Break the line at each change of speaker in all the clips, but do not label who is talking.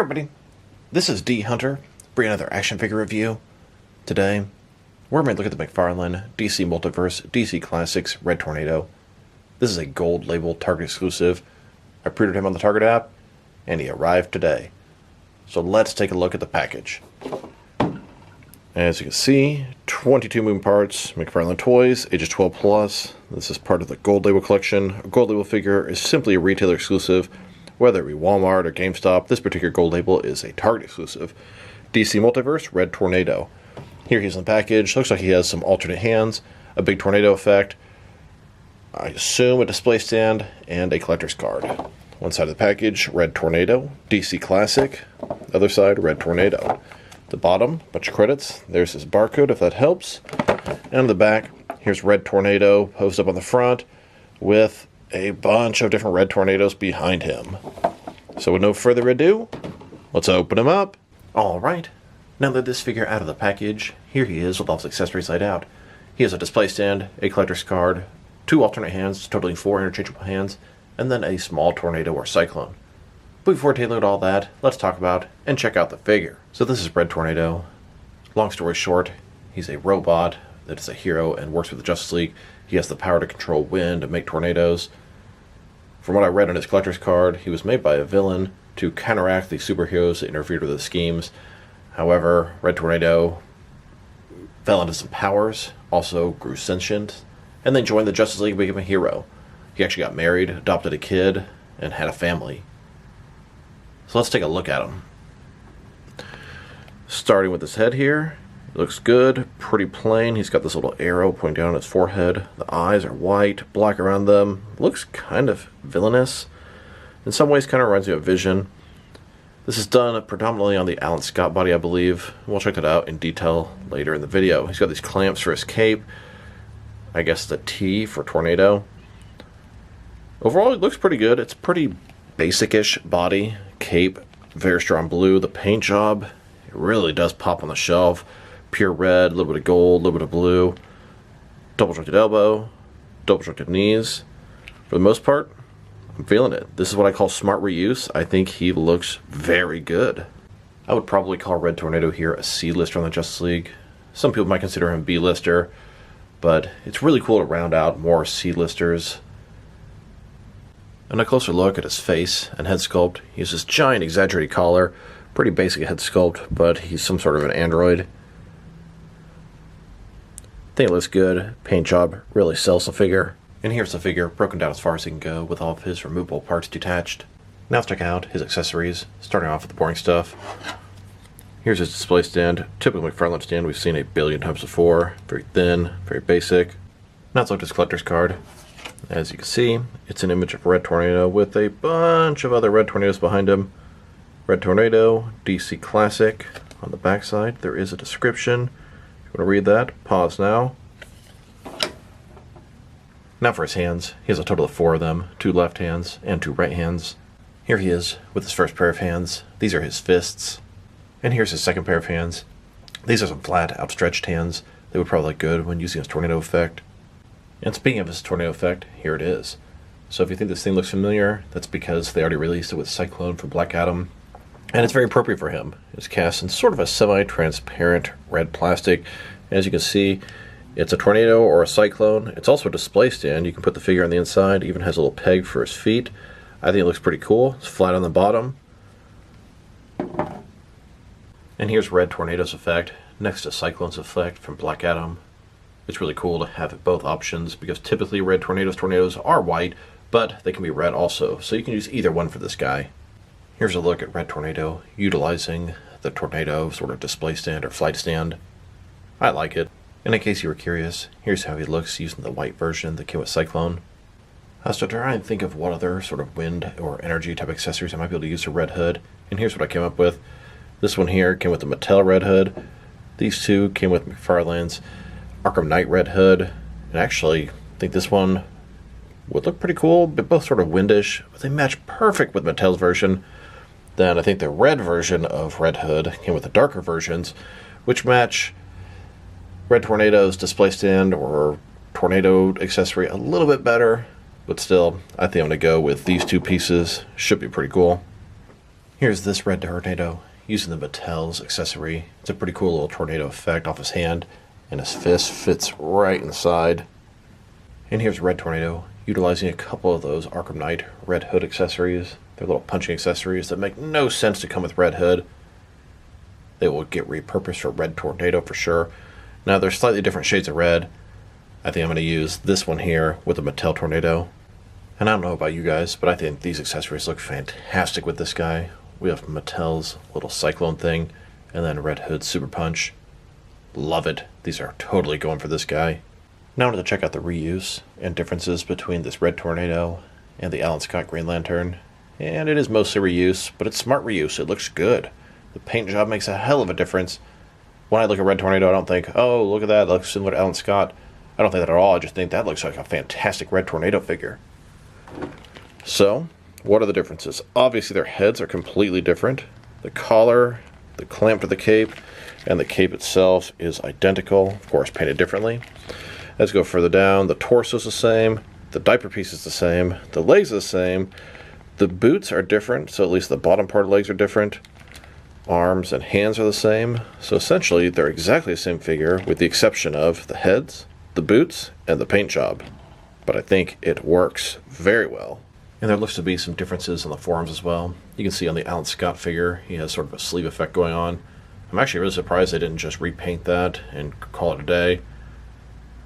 everybody, this is D Hunter, bringing another action figure review. Today, we're going to look at the McFarlane DC Multiverse DC Classics Red Tornado. This is a gold label Target exclusive. I pre-ordered him on the Target app, and he arrived today. So let's take a look at the package. As you can see, 22 moving parts, McFarlane Toys, ages 12 plus. This is part of the gold label collection. A gold label figure is simply a retailer exclusive. Whether it be Walmart or GameStop, this particular gold label is a Target exclusive. DC Multiverse Red Tornado. Here he is in the package. Looks like he has some alternate hands, a big tornado effect, I assume a display stand, and a collector's card. One side of the package, Red Tornado, DC Classic. Other side, Red Tornado. The bottom, bunch of credits. There's his barcode, if that helps. And on the back, here's Red Tornado posed up on the front with a bunch of different red tornadoes behind him. So with no further ado, let's open him up. Alright, now that this figure out of the package, here he is with all his accessories laid out. He has a display stand, a collector's card, 2 alternate hands, totaling 4 interchangeable hands, and then a small tornado or cyclone. But before taking a look at all that, let's talk about and check out the figure. So this is Red Tornado. Long story short, he's a robot that is a hero and works with the Justice League. He has the power to control wind and make tornadoes. From what I read on his collector's card, he was made by a villain to counteract the superheroes that interfered with his schemes. However, Red Tornado fell into some powers, also grew sentient, and then joined the Justice League and became a hero. He actually got married, adopted a kid, and had a family. So let's take a look at him. Starting with his head here. Looks good, pretty plain. He's got this little arrow pointing down on his forehead. The eyes are white, black around them. Looks kind of villainous. In some ways, kind of reminds me of Vision. This is done predominantly on the Alan Scott body, I believe. We'll check that out in detail later in the video. He's got these clamps for his cape. I guess the T for tornado. Overall, it looks pretty good. It's pretty basic-ish body, cape, very strong blue. The paint job, it really does pop on the shelf. Pure red, a little bit of gold, a little bit of blue. Double-jointed elbow, double-jointed knees. For the most part, I'm feeling it. This is what I call smart reuse. I think he looks very good. I would probably call Red Tornado here a C-lister on the Justice League. Some people might consider him B-lister, but it's really cool to round out more C-listers. And a closer look at his face and head sculpt. He has this giant exaggerated collar, pretty basic head sculpt, but he's some sort of an android. I think it looks good. Paint job really sells the figure. And here's the figure broken down as far as he can go with all of his removable parts detached. Now let's check out his accessories, starting off with the boring stuff. Here's his display stand. Typical McFarlane stand we've seen a billion times before. Very thin, very basic. Now let's look at his collector's card. As you can see, it's an image of Red Tornado with a bunch of other Red Tornadoes behind him. Red Tornado, DC Classic. On the back side, there is a description. If you want to read that, pause now. Now for his hands. He has a total of 4 of them, 2 left hands and 2 right hands. Here he is with his first pair of hands. These are his fists. And here's his second pair of hands. These are some flat, outstretched hands. They would probably look good when using his tornado effect. And speaking of his tornado effect, here it is. So if you think this thing looks familiar, that's because they already released it with Cyclone from Black Adam. And it's very appropriate for him. It's cast in sort of a semi-transparent red plastic. As you can see, it's a tornado or a cyclone. It's also a display stand. You can put the figure on the inside. It even has a little peg for his feet. I think it looks pretty cool. It's flat on the bottom. And here's Red Tornado's effect next to Cyclone's effect from Black Adam. It's really cool to have both options because typically Red tornadoes are white, but they can be red also. So you can use either one for this guy. Here's a look at Red Tornado utilizing the tornado sort of display stand or flight stand. I like it. And in case you were curious, here's how he looks using the white version that came with Cyclone. I was trying to think of what other sort of wind or energy type accessories I might be able to use for Red Hood. And here's what I came up with. This one here came with the Mattel Red Hood. These two came with McFarlane's Arkham Knight Red Hood. And actually, I think this one would look pretty cool, but both sort of windish. But they match perfect with Mattel's version. Then I think the red version of Red Hood came with the darker versions, which match Red Tornado's display stand or tornado accessory a little bit better. But still, I think I'm going to go with these two pieces. Should be pretty cool. Here's this red tornado using the Mattel's accessory. It's a pretty cool little tornado effect off his hand, and his fist fits right inside. And here's Red Tornado utilizing a couple of those Arkham Knight Red Hood accessories. They're little punching accessories that make no sense to come with Red Hood. They will get repurposed for Red Tornado for sure. Now they're slightly different shades of red. I think I'm going to use this one here with the Mattel Tornado. And I don't know about you guys, but I think these accessories look fantastic with this guy. We have Mattel's little Cyclone thing, and then Red Hood's Super Punch. Love it. These are totally going for this guy. Now I want to check out the reuse and differences between this Red Tornado and the Alan Scott Green Lantern. And it is mostly reuse, but it's smart reuse. It looks good. The paint job makes a hell of a difference. When I look at Red Tornado, I don't think, oh, look at that, that looks similar to Alan Scott. I don't think that at all. I just think that looks like a fantastic Red Tornado figure. So, what are the differences? Obviously, their heads are completely different. The collar, the clamp to the cape, and the cape itself is identical, of course, painted differently. As we go further down, the torso is the same, the diaper piece is the same, the legs are the same, the boots are different, so at least the bottom part of the legs are different. Arms and hands are the same, so essentially they're exactly the same figure with the exception of the heads, the boots, and the paint job. But I think it works very well. And there looks to be some differences on the forearms as well. You can see on the Alan Scott figure, he has sort of a sleeve effect going on. I'm actually really surprised they didn't just repaint that and call it a day.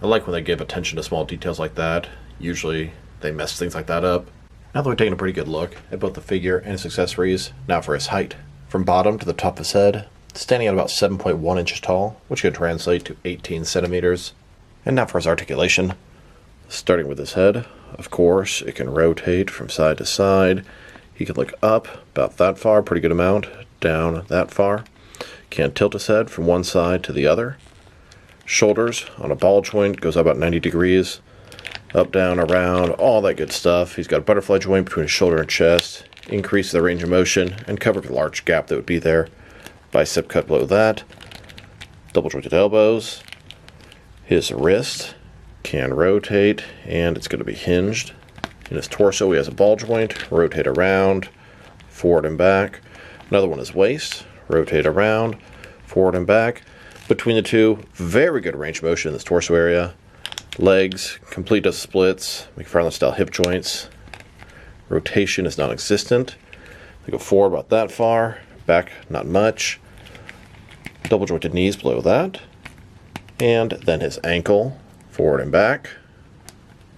I like when they give attention to small details like that. Usually they mess things like that up. Now that we're taking a pretty good look at both the figure and his accessories, now for his height. From bottom to the top of his head, standing at about 7.1 inches tall, which could translate to 18 centimeters. And now for his articulation. Starting with his head, of course, it can rotate from side to side. He can look up about that far, pretty good amount, down that far. Can tilt his head from one side to the other. Shoulders on a ball joint goes up about 90 degrees. Up, down, around, all that good stuff. He's got a butterfly joint between his shoulder and chest. Increase the range of motion and cover the large gap that would be there. Bicep cut below that. Double jointed elbows. His wrist can rotate and it's going to be hinged. In his torso he has a ball joint, rotate around, forward and back. Another one is waist, rotate around, forward and back. Between the two, very good range of motion in this torso area. Legs, complete dust splits, McFarlane style hip joints. Rotation is non-existent. They go forward about that far, back not much. Double jointed knees below that. And then his ankle, forward and back,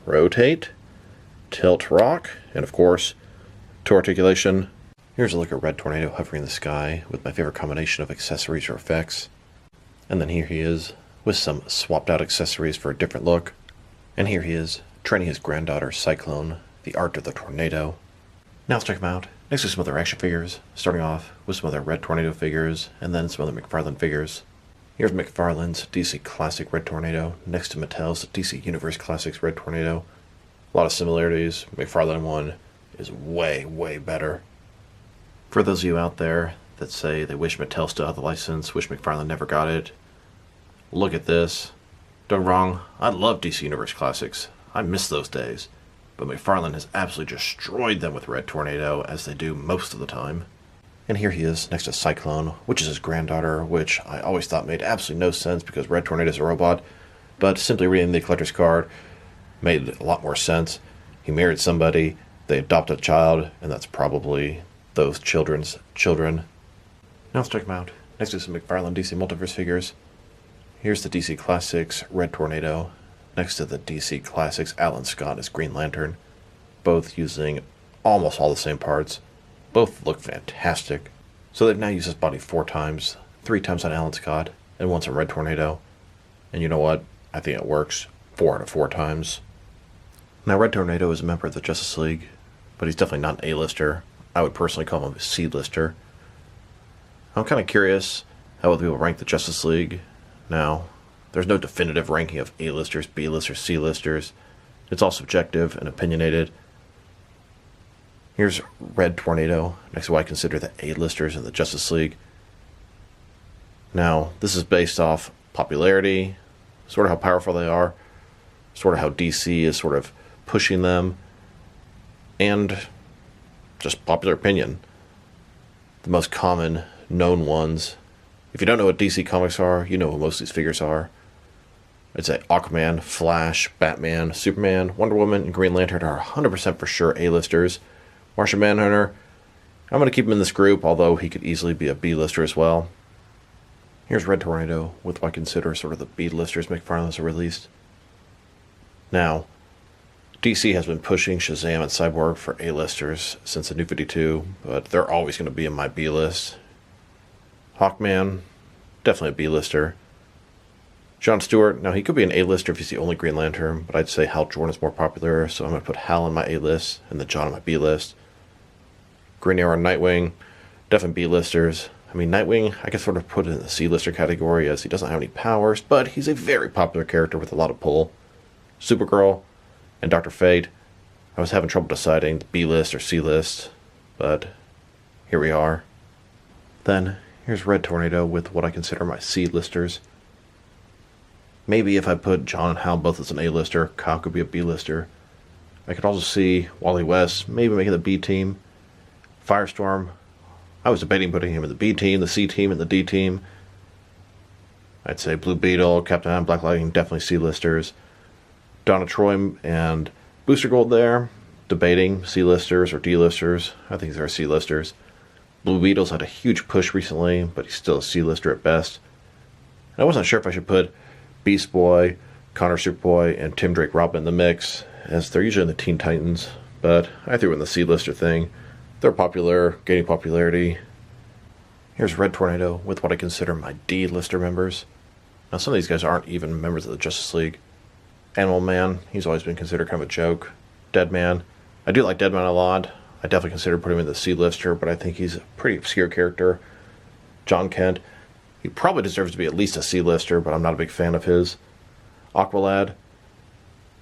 rotate, tilt, rock, and of course, to articulation. Here's a look at Red Tornado hovering in the sky with my favorite combination of accessories or effects. And then here he is with some swapped out accessories for a different look. And here he is training his granddaughter Cyclone, the art of the tornado. Now let's check him out next to some other action figures, starting off with some other Red Tornado figures and then some other McFarlane figures. Here's McFarlane's DC Classic Red Tornado next to Mattel's DC Universe Classics Red Tornado. A lot of similarities. McFarlane one is way, way better. For those of you out there that say they wish Mattel still had the license, wish McFarlane never got it, look at this. Don't get me wrong, I love DC Universe Classics. I miss those days. But McFarlane has absolutely destroyed them with Red Tornado, as they do most of the time. And here he is next to Cyclone, which is his granddaughter, which I always thought made absolutely no sense because Red Tornado is a robot. But simply reading the collector's card made a lot more sense. He married somebody, they adopted a child, and that's probably those children's children. Now let's check them out. Next to some McFarlane DC Multiverse figures. Here's the DC Classics Red Tornado, next to the DC Classics Alan Scott as Green Lantern, both using almost all the same parts. Both look fantastic. So they've now used his body 4 times, 3 times on Alan Scott, and once on Red Tornado. And you know what? I think it works 4 out of 4 times. Now Red Tornado is a member of the Justice League, but he's definitely not an A-lister. I would personally call him a C-lister. I'm kind of curious how other people rank the Justice League. Now, there's no definitive ranking of A-listers, B-listers, C-listers. It's all subjective and opinionated. Here's Red Tornado, next to what I consider the A-listers in the Justice League. Now, this is based off popularity, sort of how powerful they are, sort of how DC is sort of pushing them, and just popular opinion. the most common known ones. If you don't know what DC Comics are, you know what most of these figures are. I'd say Aquaman, Flash, Batman, Superman, Wonder Woman, and Green Lantern are 100% for sure A-listers. Martian Manhunter, I'm going to keep him in this group, although he could easily be a B-lister as well. Here's Red Tornado, with what I consider sort of the B-listers McFarlane has released. Now, DC has been pushing Shazam and Cyborg for A-listers since the New 52, but they're always going to be in my B-list. Hawkman, definitely a B-lister. Jon Stewart, now he could be an A-lister if he's the only Green Lantern, but I'd say Hal Jordan's more popular, so I'm going to put Hal on my A-list and then Jon on my B-list. Green Arrow and Nightwing, definitely B-listers. I mean, Nightwing, I could sort of put in the C-lister category as he doesn't have any powers, but he's a very popular character with a lot of pull. Supergirl and Dr. Fate, I was having trouble deciding the B-list or C-list, but here we are. Then, here's Red Tornado with what I consider my C-listers. Maybe if I put Jon and Hal both as an A-lister, Kyle could be a B-lister. I could also see Wally West maybe making the B team. Firestorm, I was debating putting him in the B team, the C team, and the D team. I'd say Blue Beetle, Captain Atom, Black Lightning, definitely C-listers. Donna Troy and Booster Gold there, debating C-listers or D-listers. I think they're C-listers. Blue Beetle's had a huge push recently, but he's still a C-lister at best. And I wasn't sure if I should put Beast Boy, Connor Superboy, and Tim Drake Robin in the mix, as they're usually in the Teen Titans, but I threw in the C-lister thing. They're popular, gaining popularity. Here's Red Tornado with what I consider my D-lister members. Now some of these guys aren't even members of the Justice League. Animal Man, he's always been considered kind of a joke. Deadman, I do like Deadman a lot. I definitely consider putting him in the C-lister, but I think he's a pretty obscure character. John Kent, he probably deserves to be at least a C-lister, but I'm not a big fan of his. Aqualad,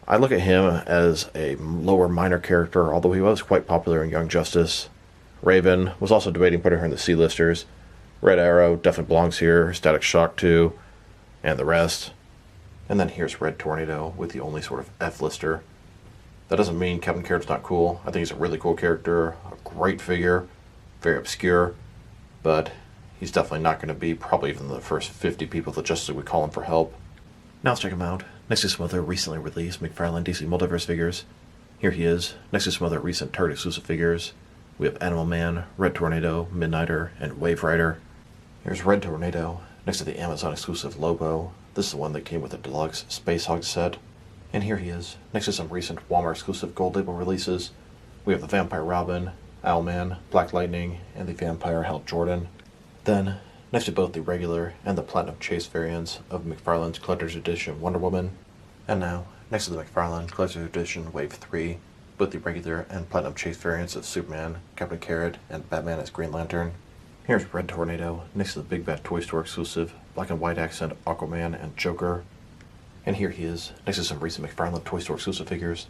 I look at him as a lower minor character, although he was quite popular in Young Justice. Raven, was also debating putting her in the C-listers. Red Arrow definitely belongs here. Static Shock too, and the rest. And then here's Red Tornado with the only sort of F-lister. That doesn't mean Captain Carrot's not cool. I think he's a really cool character, a great figure, very obscure, but he's definitely not going to be probably even the first 50 people that Justice League would call him for help. Now let's check him out. Next to some other recently released McFarlane DC Multiverse figures. Here he is, next to some other recent Target exclusive figures. We have Animal Man, Red Tornado, Midnighter, and Wave Rider. Here's Red Tornado, next to the Amazon exclusive Lobo. This is the one that came with the deluxe Space Hog set. And here he is, next to some recent Walmart exclusive Gold Label releases. We have the Vampire Robin, Owlman, Black Lightning, and the Vampire Hal Jordan. Then, next to both the regular and the Platinum Chase variants of McFarlane's Collector's Edition Wonder Woman. And now, next to the McFarlane Collector's Edition Wave 3, both the regular and Platinum Chase variants of Superman, Captain Carrot, and Batman as Green Lantern. Here's Red Tornado, next to the Big Bad Toy Store exclusive Black and White accent Aquaman and Joker. And here he is, next to some recent McFarlane Toy Store exclusive figures.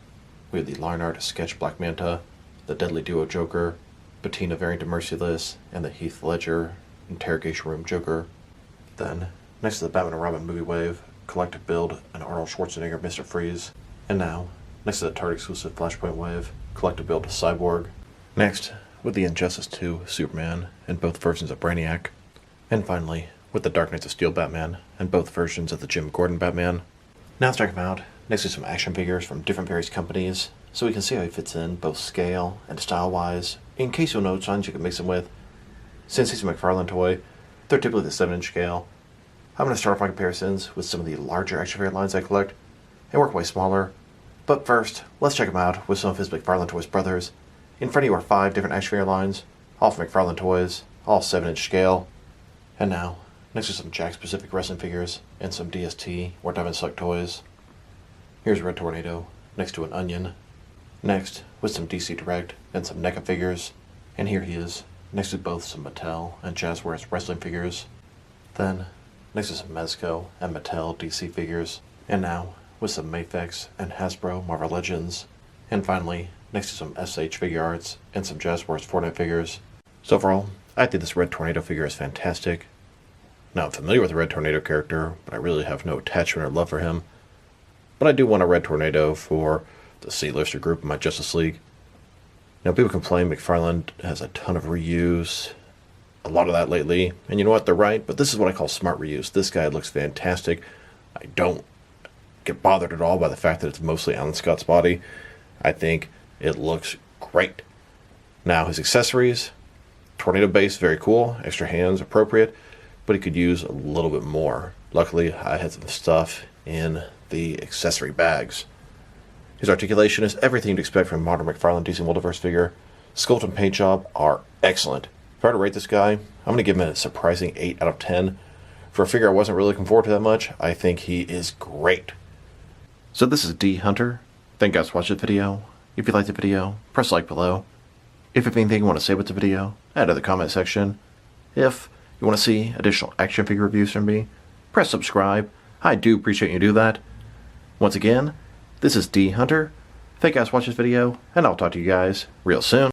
We have the Line Art Sketch Black Manta, the Deadly Duo Joker, Bettina variant of Merciless, and the Heath Ledger Interrogation Room Joker. Then, next to the Batman and Robin movie wave, Collective Build and Arnold Schwarzenegger Mr. Freeze. And now, next to the Target exclusive Flashpoint wave, Collective Build Cyborg. Next, with the Injustice 2 Superman and both versions of Brainiac. And finally, with the Dark Knights of Steel Batman and both versions of the Jim Gordon Batman. Now let's check him out, next to some action figures from different various companies, so we can see how he fits in both scale and style-wise, in case you'll know which lines you can mix him with. Since he's a McFarlane toy, they're typically the 7-inch scale. I'm going to start off my comparisons with some of the larger action figure lines I collect, and work way smaller. But first, let's check him out with some of his McFarlane Toys brothers. In front of you are 5 different action figure lines, all from McFarlane Toys, all 7-inch scale. And now, next to some Jakks-specific wrestling figures and some DST or Diamond Select toys. Here's Red Tornado, next to an Onion. Next, with some DC Direct and some NECA figures. And here he is, next to both some Mattel and Jazzwares wrestling figures. Then, next to some Mezco and Mattel DC figures. And now, with some Mafex and Hasbro Marvel Legends. And finally, next to some SH Figure Arts and some Jazzwares Fortnite figures. So overall, I think this Red Tornado figure is fantastic. Now, I'm familiar with the Red Tornado character, but I really have no attachment or love for him. But I do want a Red Tornado for the C-lister group in my Justice League. Now, people complain McFarlane has a ton of reuse, a lot of that lately. And you know what? They're right, but this is what I call smart reuse. This guy looks fantastic. I don't get bothered at all by the fact that it's mostly Alan Scott's body. I think it looks great. Now, his accessories, tornado base, very cool. Extra hands, appropriate, but he could use a little bit more. Luckily, I had some stuff in the accessory bags. His articulation is everything you'd expect from a modern McFarlane DC Multiverse figure. Sculpt and paint job are excellent. If I were to rate this guy, I'm going to give him a surprising 8 out of 10. For a figure I wasn't really looking forward to that much, I think he is great. So this is D Hunter. Thank you guys for watching the video. If you liked the video, press like below. If you have anything you want to say about the video, add to the comment section. If you want to see additional action figure reviews from me, press subscribe. I do appreciate you do that. Once again, this is D Hunter. Thank you guys for watching this video, and I'll talk to you guys real soon.